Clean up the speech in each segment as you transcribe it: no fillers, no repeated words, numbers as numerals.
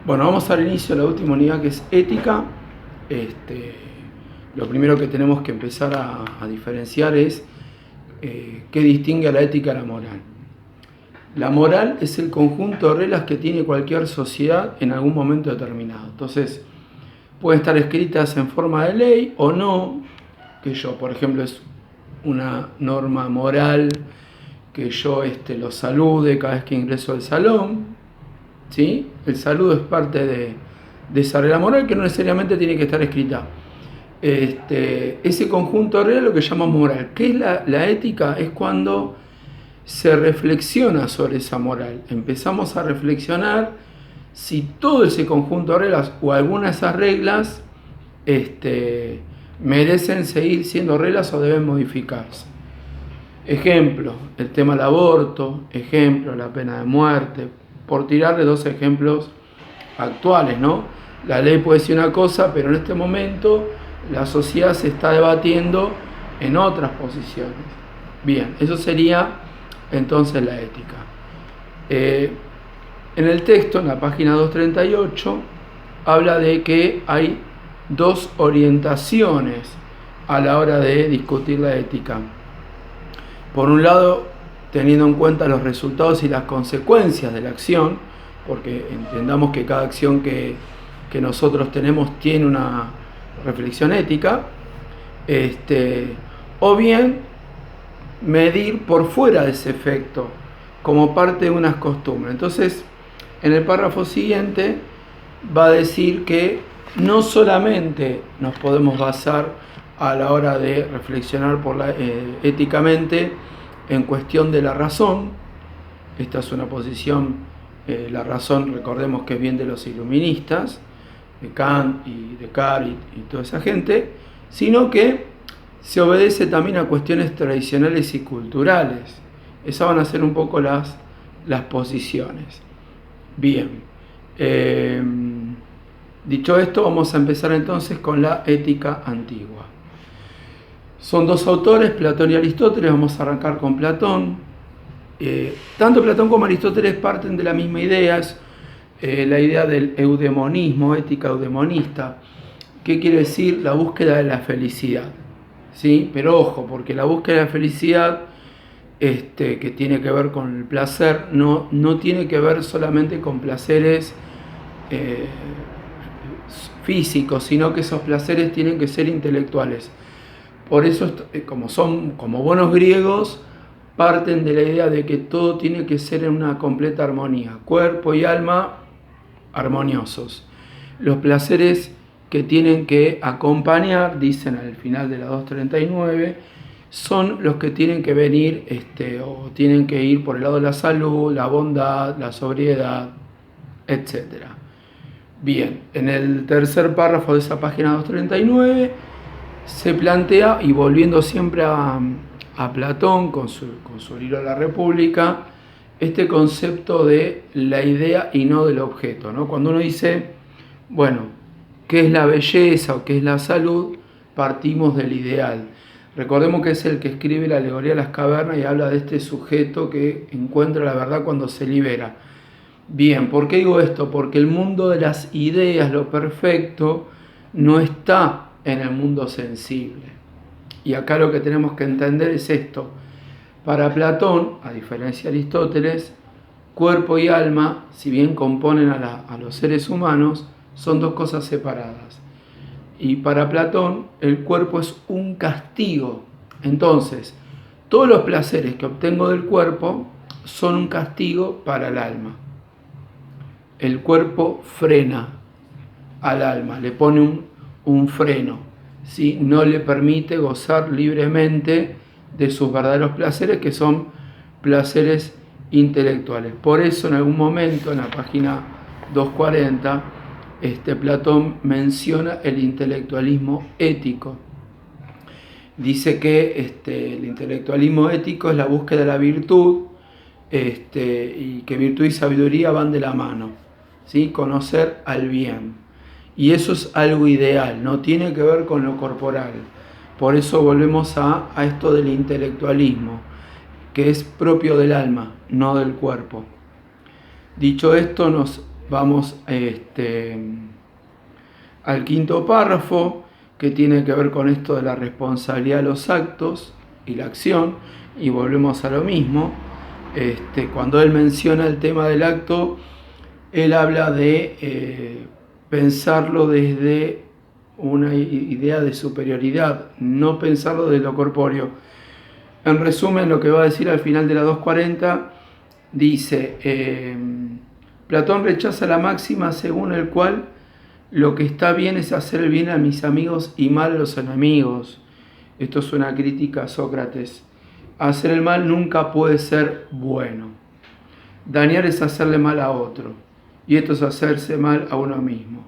Bueno, vamos al inicio de la última unidad, que es ética. Lo primero que tenemos que empezar a diferenciar es qué distingue a la ética de la moral. La moral es el conjunto de reglas que tiene cualquier sociedad en algún momento determinado. Entonces, pueden estar escritas en forma de ley o no, que yo, por ejemplo, es una norma moral que yo lo salude cada vez que ingreso al salón, ¿sí? El saludo es parte de esa regla moral que no necesariamente tiene que estar escrita. Ese conjunto de reglas es lo que llamamos moral. ¿Qué es la ética? Es cuando se reflexiona sobre esa moral. Empezamos a reflexionar si todo ese conjunto de reglas o alguna de esas reglas merecen seguir siendo reglas o deben modificarse. Ejemplo, el tema del aborto, ejemplo, la pena de muerte, por tirarle dos ejemplos actuales, ¿no? La ley puede decir una cosa, pero en este momento la sociedad se está debatiendo en otras posiciones. Bien, eso sería entonces la ética. En el texto, en la página 238, habla de que hay dos orientaciones a la hora de discutir la ética. Por un lado, teniendo en cuenta los resultados y las consecuencias de la acción, porque entendamos que cada acción que nosotros tenemos tiene una reflexión ética, o bien medir por fuera de ese efecto, como parte de unas costumbres. Entonces, en el párrafo siguiente va a decir que no solamente nos podemos basar a la hora de reflexionar éticamente en cuestión de la razón. Esta es una posición, la razón, recordemos que es bien de los iluministas, de Kant y Descartes y toda esa gente, sino que se obedece también a cuestiones tradicionales y culturales. Esas van a ser un poco las posiciones. Bien, dicho esto, vamos a empezar entonces con la ética antigua. Son dos autores, Platón y Aristóteles. Vamos a arrancar con Platón. Tanto Platón como Aristóteles parten de la misma idea, es la idea del eudemonismo, ética eudemonista. ¿Qué quiere decir? La búsqueda de la felicidad, ¿sí? Pero ojo, porque la búsqueda de la felicidad, que tiene que ver con el placer, no tiene que ver solamente con placeres físicos, sino que esos placeres tienen que ser intelectuales. Por eso, como buenos griegos, parten de la idea de que todo tiene que ser en una completa armonía, cuerpo y alma armoniosos. Los placeres que tienen que acompañar, dicen al final de la 239, son los que tienen que venir o tienen que ir por el lado de la salud, la bondad, la sobriedad, etc. Bien, en el tercer párrafo de esa página 239 se plantea, y volviendo siempre a Platón con su libro de la República, este concepto de la idea y no del objeto, ¿no? Cuando uno dice, bueno, ¿qué es la belleza o qué es la salud? Partimos del ideal. Recordemos que es el que escribe la alegoría de las cavernas y habla de este sujeto que encuentra la verdad cuando se libera. Bien, ¿por qué digo esto? Porque el mundo de las ideas, lo perfecto, no está en el mundo sensible. Y acá lo que tenemos que entender es esto. Para Platón, a diferencia de Aristóteles, cuerpo y alma, si bien componen a los seres humanos, son dos cosas separadas. Y para Platón, el cuerpo es un castigo. Entonces, todos los placeres que obtengo del cuerpo son un castigo para el alma. El cuerpo frena al alma, le pone un freno, ¿sí? No le permite gozar libremente de sus verdaderos placeres, que son placeres intelectuales. Por eso, en algún momento, en la página 240, Platón menciona el intelectualismo ético. Dice que el intelectualismo ético es la búsqueda de la virtud, y que virtud y sabiduría van de la mano, ¿sí? Conocer al bien. Y eso es algo ideal, no tiene que ver con lo corporal. Por eso volvemos a esto del intelectualismo, que es propio del alma, no del cuerpo. Dicho esto, nos vamos al quinto párrafo, que tiene que ver con esto de la responsabilidad de los actos y la acción, y volvemos a lo mismo. Cuando él menciona el tema del acto, él habla de pensarlo desde una idea de superioridad, no pensarlo desde lo corpóreo. En resumen, lo que va a decir al final de la 240, dice, Platón rechaza la máxima según el cual lo que está bien es hacer el bien a mis amigos y mal a los enemigos. Esto es una crítica a Sócrates. Hacer el mal nunca puede ser bueno. Dañar es hacerle mal a otro. Y esto es hacerse mal a uno mismo.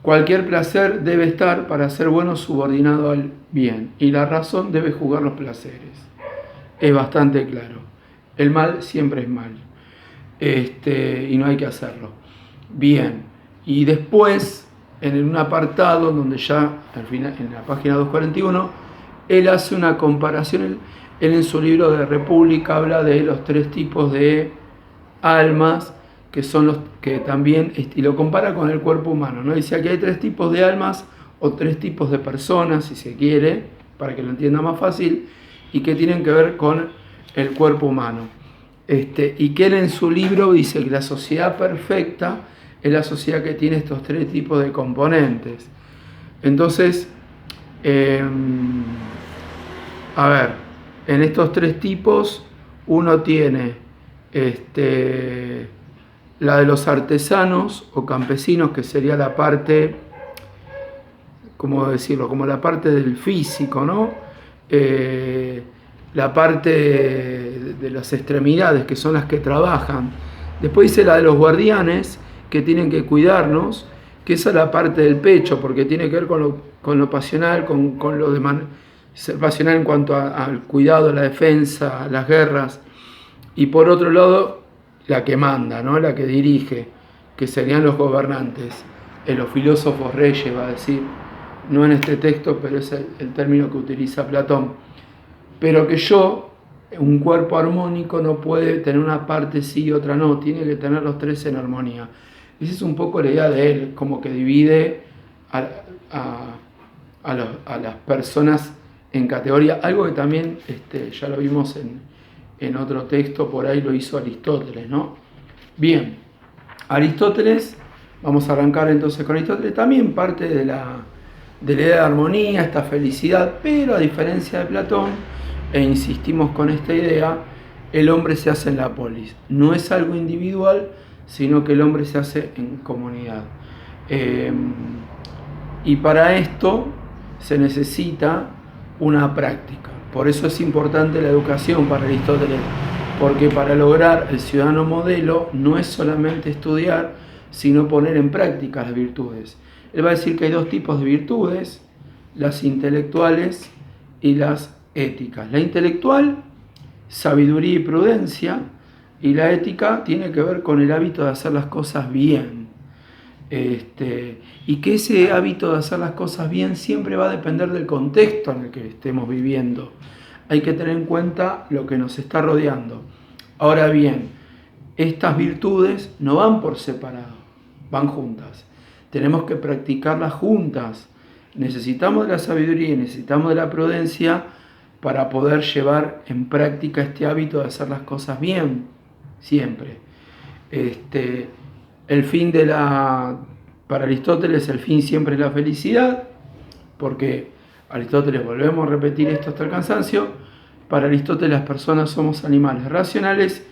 Cualquier placer debe estar, para ser bueno, subordinado al bien. Y la razón debe juzgar los placeres. Es bastante claro. El mal siempre es mal. Y no hay que hacerlo. Bien. Y después, en un apartado donde ya, al final, en la página 241, él hace una comparación. Él en su libro de República habla de los 3 tipos de almas, que son los que también, y lo compara con el cuerpo humano, ¿no? Dice que hay 3 tipos de almas o 3 tipos de personas, si se quiere, para que lo entienda más fácil, y que tienen que ver con el cuerpo humano. Y que él en su libro dice que la sociedad perfecta es la sociedad que tiene estos 3 tipos de componentes. Entonces, a ver, en estos 3 tipos uno tiene la de los artesanos o campesinos, que sería la parte, ¿cómo decirlo? Como la parte del físico, ¿no? La parte de las extremidades, que son las que trabajan. Después dice la de los guardianes, que tienen que cuidarnos, que esa es la parte del pecho, porque tiene que ver con lo pasional, con lo de ser pasional en cuanto al cuidado, la defensa, las guerras. Y por otro lado, la que manda, ¿no? La que dirige, que serían los gobernantes. Los filósofos reyes, va a decir, no en este texto, pero es el término que utiliza Platón. Pero que un cuerpo armónico no puede tener una parte sí y otra no, tiene que tener los 3 en armonía. Esa es un poco la idea de él, como que divide a las personas en categoría, algo que también ya lo vimos en otro texto, por ahí lo hizo Aristóteles, ¿no? Bien, Aristóteles, vamos a arrancar entonces con Aristóteles, también parte de la idea de armonía, esta felicidad, pero a diferencia de Platón, e insistimos con esta idea, el hombre se hace en la polis, no es algo individual, sino que el hombre se hace en comunidad. Y para esto se necesita una práctica. Por eso es importante la educación para Aristóteles, porque para lograr el ciudadano modelo no es solamente estudiar, sino poner en práctica las virtudes. Él va a decir que hay 2 tipos de virtudes, las intelectuales y las éticas. La intelectual, sabiduría y prudencia, y la ética tiene que ver con el hábito de hacer las cosas bien. Y que ese hábito de hacer las cosas bien siempre va a depender del contexto en el que estemos viviendo. Hay que tener en cuenta lo que nos está rodeando. Ahora bien, estas virtudes no van por separado, van juntas. Tenemos que practicarlas juntas. Necesitamos de la sabiduría y necesitamos de la prudencia para poder llevar en práctica este hábito de hacer las cosas bien, siempre. El fin para Aristóteles, el fin siempre es la felicidad, porque Aristóteles, volvemos a repetir esto hasta el cansancio, para Aristóteles las personas somos animales racionales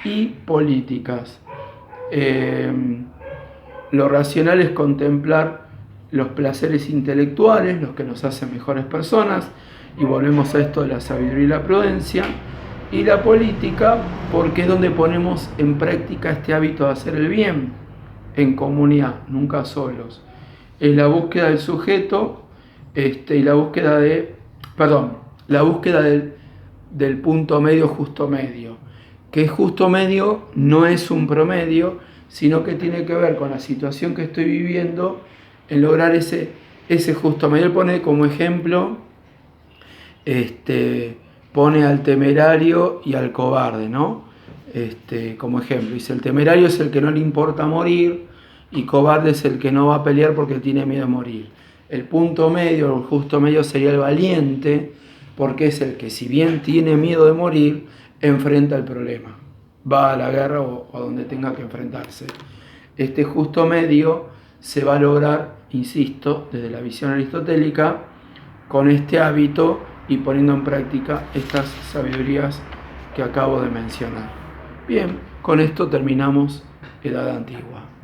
y políticas. Lo racional es contemplar los placeres intelectuales, los que nos hacen mejores personas, y volvemos a esto de la sabiduría y la prudencia. Y la política, porque es donde ponemos en práctica este hábito de hacer el bien, en comunidad, nunca solos. Es la búsqueda del sujeto y la búsqueda del punto medio, justo medio. Que es justo medio, no es un promedio, sino que tiene que ver con la situación que estoy viviendo en lograr ese justo medio. Él pone como ejemplo, pone al temerario y al cobarde, ¿no? como ejemplo. Dice, el temerario es el que no le importa morir y cobarde es el que no va a pelear porque tiene miedo de morir. El punto medio, el justo medio sería el valiente, porque es el que, si bien tiene miedo de morir, enfrenta el problema, va a la guerra o a donde tenga que enfrentarse. Este justo medio se va a lograr, insisto, desde la visión aristotélica, con este hábito y poniendo en práctica estas sabidurías que acabo de mencionar. Bien, con esto terminamos Edad Antigua.